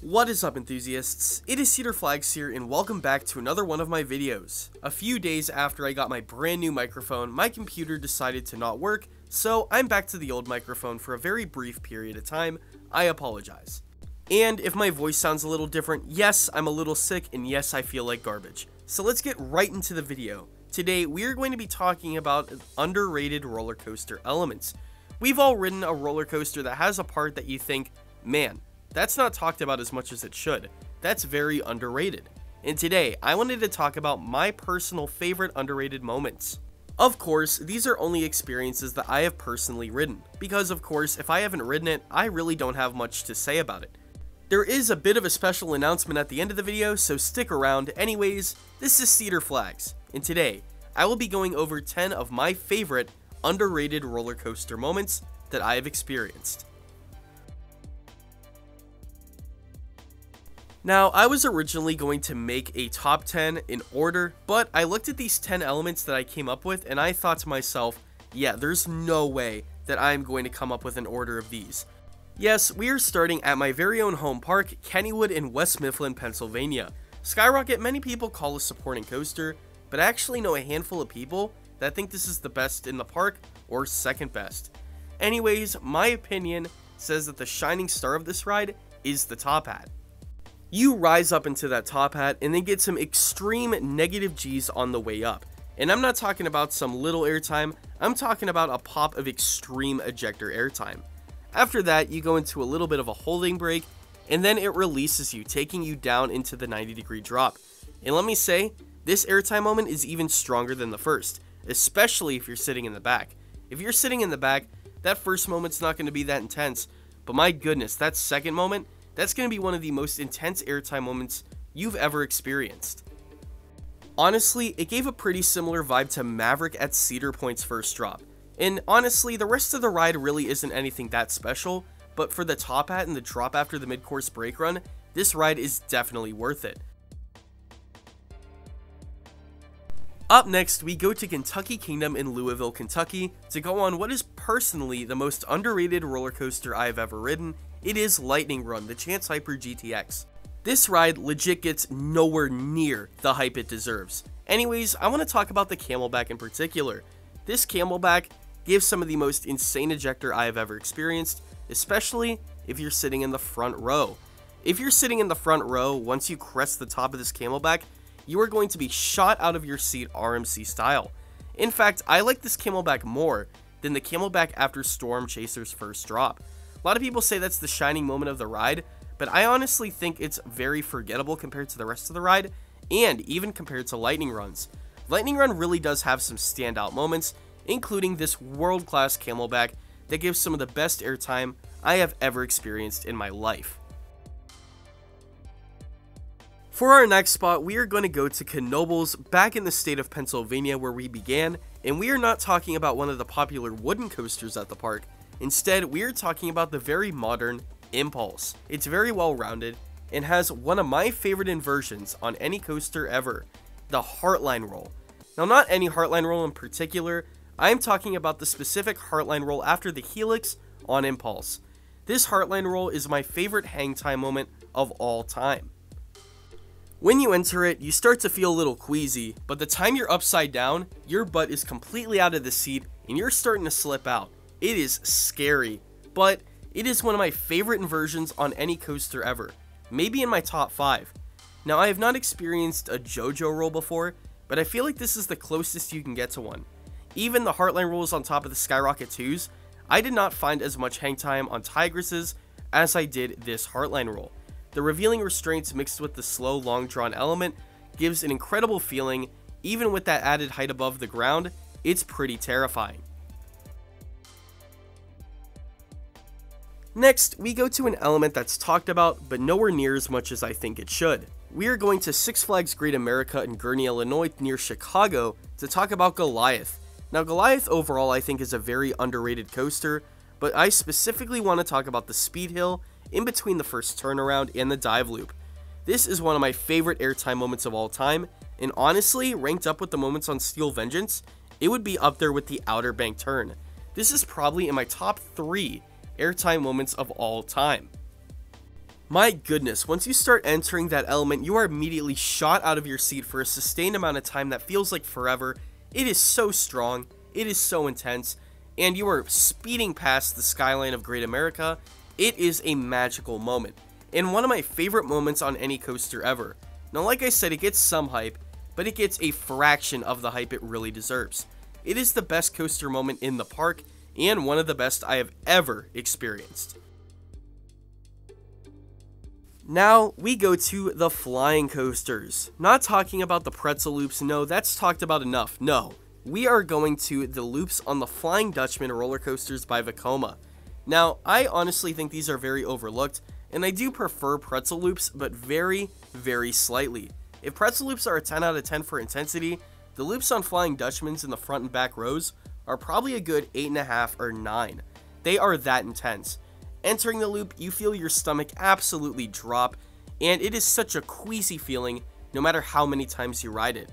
What is up, enthusiasts? It is CedarFlags here, and welcome back to another one of my videos. A few days after I got my brand new microphone, my computer decided to not work, so I'm back to the old microphone for a very brief period of time. I apologize. And if my voice sounds a little different, yes, I'm a little sick, and yes, I feel like garbage. So let's get right into the video. Today, we are going to be talking about underrated roller coaster elements. We've all ridden a roller coaster that has a part that you think, man, that's not talked about as much as it should. That's very underrated. And today, I wanted to talk about my personal favorite underrated moments. Of course, these are only experiences that I have personally ridden, because of course, if I haven't ridden it, I really don't have much to say about it. There is a bit of a special announcement at the end of the video, so stick around. Anyways, this is CedarFlags, and today, I will be going over 10 of my favorite underrated roller coaster moments that I have experienced. Now, I was originally going to make a top 10 in order, but I looked at these 10 elements that I came up with and I thought to myself, yeah, there's no way that I'm going to come up with an order of these. Yes, we are starting at my very own home park, Kennywood in West Mifflin, Pennsylvania. Skyrocket many people call a supporting coaster, but I actually know a handful of people that think this is the best in the park or second best. Anyways, my opinion says that the shining star of this ride is the Top Hat. You rise up into that top hat and then get some extreme negative G's on the way up. And I'm not talking about some little airtime, I'm talking about a pop of extreme ejector airtime. After that, you go into a little bit of a holding break, and then it releases you, taking you down into the 90-degree drop. And let me say, this airtime moment is even stronger than the first, especially if you're sitting in the back. If you're sitting in the back, that first moment's not going to be that intense, but my goodness, that second moment, that's going to be one of the most intense airtime moments you've ever experienced. Honestly, it gave a pretty similar vibe to Maverick at Cedar Point's first drop. And honestly, the rest of the ride really isn't anything that special, but for the Top Hat and the drop after the mid-course brake run, this ride is definitely worth it. Up next, we go to Kentucky Kingdom in Louisville, Kentucky to go on what is personally the most underrated roller coaster I've ever ridden. It is Lightning Run, the Chance Hyper GTX. This ride legit gets nowhere near the hype it deserves. Anyways, I want to talk about the Camelback in particular. This Camelback gives some of the most insane ejector I have ever experienced, especially if you're sitting in the front row. If you're sitting in the front row, once you crest the top of this Camelback, you are going to be shot out of your seat RMC style. In fact, I like this Camelback more than the Camelback after Storm Chaser's first drop. A lot of people say that's the shining moment of the ride, but I honestly think it's very forgettable compared to the rest of the ride, and even compared to Lightning Runs. Lightning Run really does have some standout moments, including this world-class Camelback that gives some of the best airtime I have ever experienced in my life. For our next spot, we are going to go to Knoebels, back in the state of Pennsylvania where we began, and we are not talking about one of the popular wooden coasters at the park. Instead, we are talking about the very modern Impulse. It's very well rounded and has one of my favorite inversions on any coaster ever, the Heartline Roll. Now, not any Heartline Roll in particular, I am talking about the specific Heartline Roll after the Helix on Impulse. This Heartline Roll is my favorite hang time moment of all time. When you enter it, you start to feel a little queasy, but the time you're upside down, your butt is completely out of the seat and you're starting to slip out. It is scary, but it is one of my favorite inversions on any coaster ever, maybe in my top 5. Now, I have not experienced a JoJo roll before, but I feel like this is the closest you can get to one. Even the Heartline rolls on top of the Skyrocket 2s, I did not find as much hang time on Tigres's as I did this Heartline roll. The revealing restraints mixed with the slow, long-drawn element gives an incredible feeling. Even with that added height above the ground, it's pretty terrifying. Next, we go to an element that's talked about, but nowhere near as much as I think it should. We are going to Six Flags Great America in Gurnee, Illinois, near Chicago, to talk about Goliath. Now, Goliath overall I think is a very underrated coaster, but I specifically want to talk about the speed hill in between the first turnaround and the dive loop. This is one of my favorite airtime moments of all time, and honestly, ranked up with the moments on Steel Vengeance, it would be up there with the Outer Bank turn. This is probably in my top 3 airtime moments of all time. My goodness, once you start entering that element, you are immediately shot out of your seat for a sustained amount of time that feels like forever. It is so strong, it is so intense, and you are speeding past the skyline of Great America. It is a magical moment, and one of my favorite moments on any coaster ever. Now, like I said, it gets some hype, but it gets a fraction of the hype it really deserves. It is the best coaster moment in the park, and one of the best I have ever experienced. Now, we go to the flying coasters. Not talking about the pretzel loops, no, that's talked about enough. No, we are going to the loops on the Flying Dutchman roller coasters by Vekoma. Now, I honestly think these are very overlooked, and I do prefer pretzel loops, but very, very slightly. If pretzel loops are a 10 out of 10 for intensity, the loops on Flying Dutchmans in the front and back rows are probably a good 8.5 or 9. They are that intense. Entering the loop, you feel your stomach absolutely drop, and it is such a queasy feeling no matter how many times you ride it.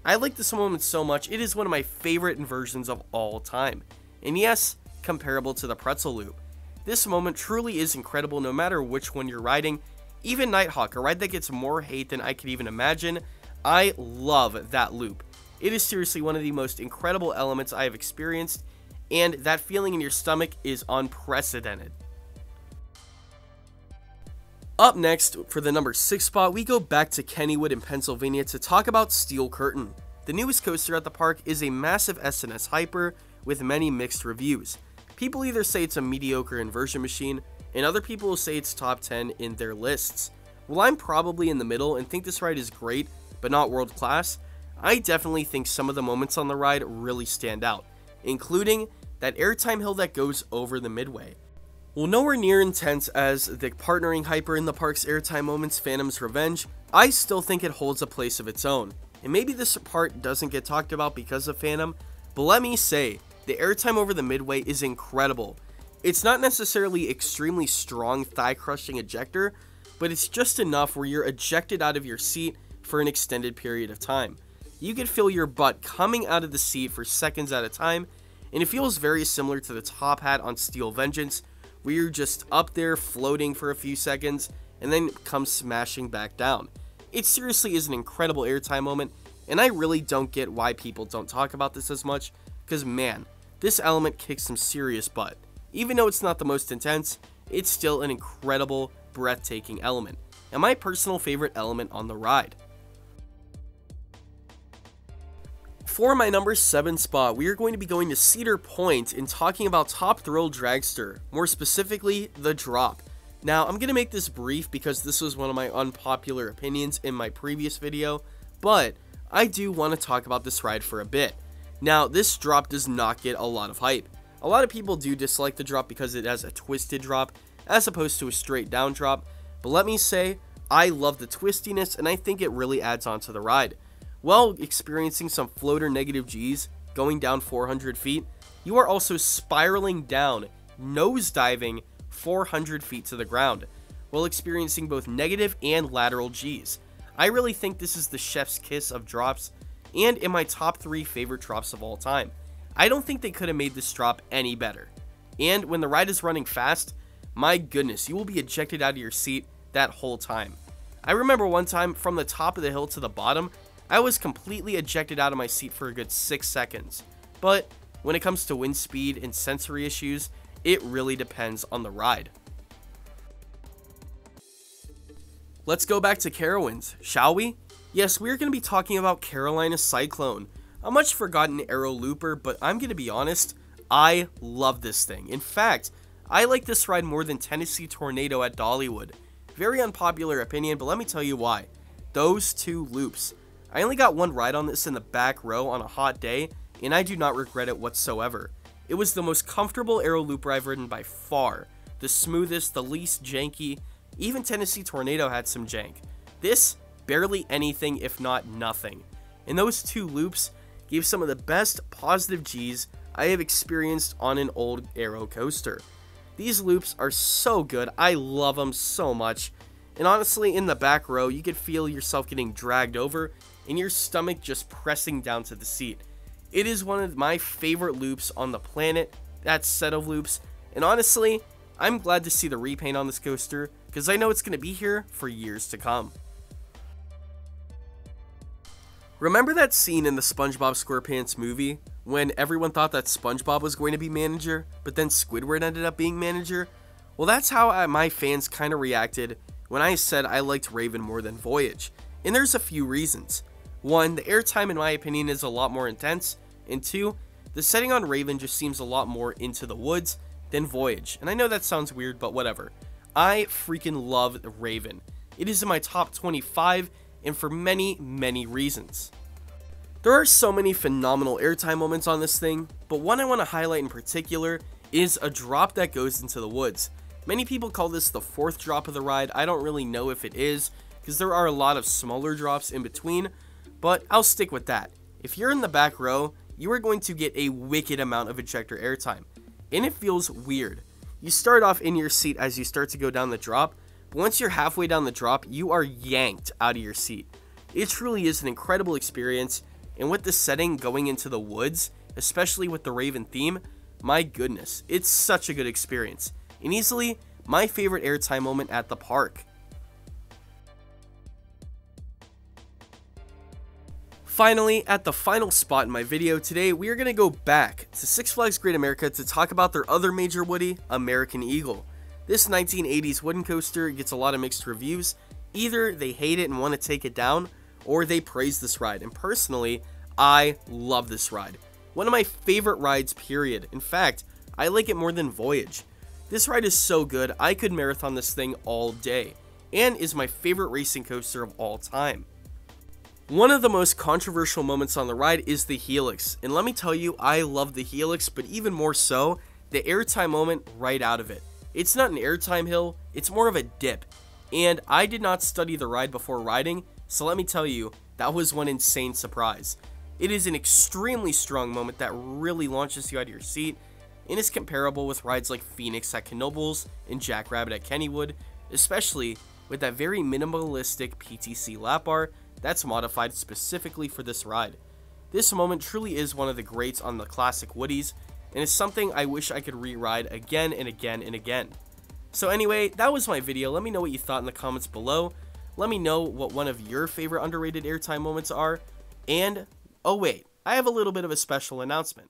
I like this moment so much, it is one of my favorite inversions of all time. And yes, comparable to the pretzel loop. This moment truly is incredible no matter which one you're riding. Even Nighthawk, a ride that gets more hate than I could even imagine, I love that loop. It is seriously one of the most incredible elements I have experienced, and that feeling in your stomach is unprecedented. Up next, for the number 6 spot, we go back to Kennywood in Pennsylvania to talk about Steel Curtain. The newest coaster at the park is a massive SNS hyper with many mixed reviews. People either say it's a mediocre inversion machine, and other people will say it's top 10 in their lists. While I'm probably in the middle and think this ride is great, but not world class, I definitely think some of the moments on the ride really stand out, including that airtime hill that goes over the midway. While nowhere near intense as the partnering hyper in the park's airtime moments, Phantom's Revenge, I still think it holds a place of its own. And maybe this part doesn't get talked about because of Phantom, but let me say, the airtime over the midway is incredible. It's not necessarily extremely strong thigh-crushing ejector, but it's just enough where you're ejected out of your seat for an extended period of time. You can feel your butt coming out of the seat for seconds at a time, and it feels very similar to the top hat on Steel Vengeance, where you're just up there floating for a few seconds and then come smashing back down. It seriously is an incredible airtime moment, and I really don't get why people don't talk about this as much, because man, this element kicks some serious butt. Even though it's not the most intense, it's still an incredible, breathtaking element, and my personal favorite element on the ride. For my number 7 spot, we are going to be going to Cedar Point and talking about Top Thrill Dragster, more specifically, the drop. Now, I'm going to make this brief because this was one of my unpopular opinions in my previous video, but I do want to talk about this ride for a bit. Now, this drop does not get a lot of hype. A lot of people do dislike the drop because it has a twisted drop, as opposed to a straight down drop, but let me say, I love the twistiness and I think it really adds on to the ride. While experiencing some floater negative Gs, going down 400 feet, you are also spiraling down, nosediving 400 feet to the ground, while experiencing both negative and lateral Gs. I really think this is the chef's kiss of drops, and in my top 3 favorite drops of all time. I don't think they could have made this drop any better. And when the ride is running fast, my goodness, you will be ejected out of your seat that whole time. I remember one time from the top of the hill to the bottom, I was completely ejected out of my seat for a good 6 seconds, but when it comes to wind speed and sensory issues, it really depends on the ride. Let's go back to Carowinds, shall we? Yes, we're going to be talking about Carolina Cyclone, a much forgotten aero looper, but I'm going to be honest, I love this thing. In fact, I like this ride more than Tennessee Tornado at Dollywood. Very unpopular opinion, but let me tell you why. Those two loops. I only got one ride on this in the back row on a hot day, and I do not regret it whatsoever. It was the most comfortable aero looper I've ridden by far, the smoothest, the least janky. Even Tennessee Tornado had some jank. This, barely anything if not nothing. And those two loops gave some of the best positive Gs I have experienced on an old aero coaster. These loops are so good, I love them so much. And honestly, in the back row, you could feel yourself getting dragged over and your stomach just pressing down to the seat. It is one of my favorite loops on the planet, that set of loops, and honestly, I'm glad to see the repaint on this coaster because I know it's going to be here for years to come. Remember that scene in the SpongeBob SquarePants movie when everyone thought that SpongeBob was going to be manager, but then Squidward ended up being manager? Well, that's how my fans kind of reacted when I said I liked Raven more than Voyage, and there's a few reasons. 1, the airtime in my opinion is a lot more intense, and 2, the setting on Raven just seems a lot more into the woods than Voyage, and I know that sounds weird, but whatever. I freaking love Raven. It is in my top 25, and for many, many reasons. There are so many phenomenal airtime moments on this thing, but one I want to highlight in particular is a drop that goes into the woods. Many people call this the 4th drop of the ride. I don't really know if it is, because there are a lot of smaller drops in between, but I'll stick with that. If you're in the back row, you are going to get a wicked amount of ejector airtime, and it feels weird. You start off in your seat as you start to go down the drop, but once you're halfway down the drop, you are yanked out of your seat. It truly is an incredible experience, and with the setting going into the woods, especially with the Raven theme, my goodness, it's such a good experience, and easily my favorite airtime moment at the park. Finally, at the final spot in my video today, we are going to go back to Six Flags Great America to talk about their other major woody, American Eagle. This 1980s wooden coaster gets a lot of mixed reviews. Either they hate it and want to take it down, or they praise this ride, and personally, I love this ride. One of my favorite rides, period. In fact, I like it more than Voyage. This ride is so good, I could marathon this thing all day, and is my favorite racing coaster of all time. One of the most controversial moments on the ride is the Helix, and let me tell you, I love the Helix, but even more so, the airtime moment right out of it. It's not an airtime hill, it's more of a dip, and I did not study the ride before riding, so let me tell you, that was one insane surprise. It is an extremely strong moment that really launches you out of your seat, and is comparable with rides like Phoenix at Knoebels and Jackrabbit at Kennywood, especially with that very minimalistic PTC lap bar that's modified specifically for this ride. This moment truly is one of the greats on the classic Woodies, and is something I wish I could re-ride again and again and again. So anyway, that was my video. Let me know what you thought in the comments below. Let me know what one of your favorite underrated airtime moments are. And, oh wait, I have a little bit of a special announcement.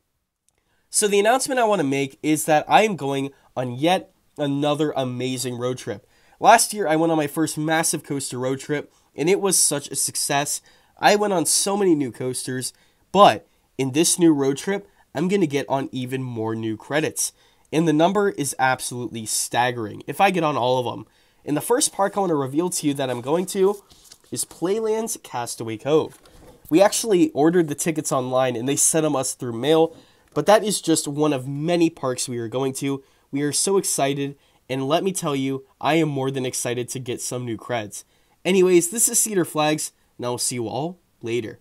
So the announcement I want to make is that I am going on yet another amazing road trip. Last year, I went on my first massive coaster road trip, and it was such a success. I went on so many new coasters, but in this new road trip, I'm going to get on even more new credits. And the number is absolutely staggering if I get on all of them. And the first park I want to reveal to you that I'm going to is Playland's Castaway Cove. We actually ordered the tickets online and they sent them us through mail, but that is just one of many parks we are going to. We are so excited, and let me tell you, I am more than excited to get some new creds. Anyways, this is Cedar Flags, and I will see you all later.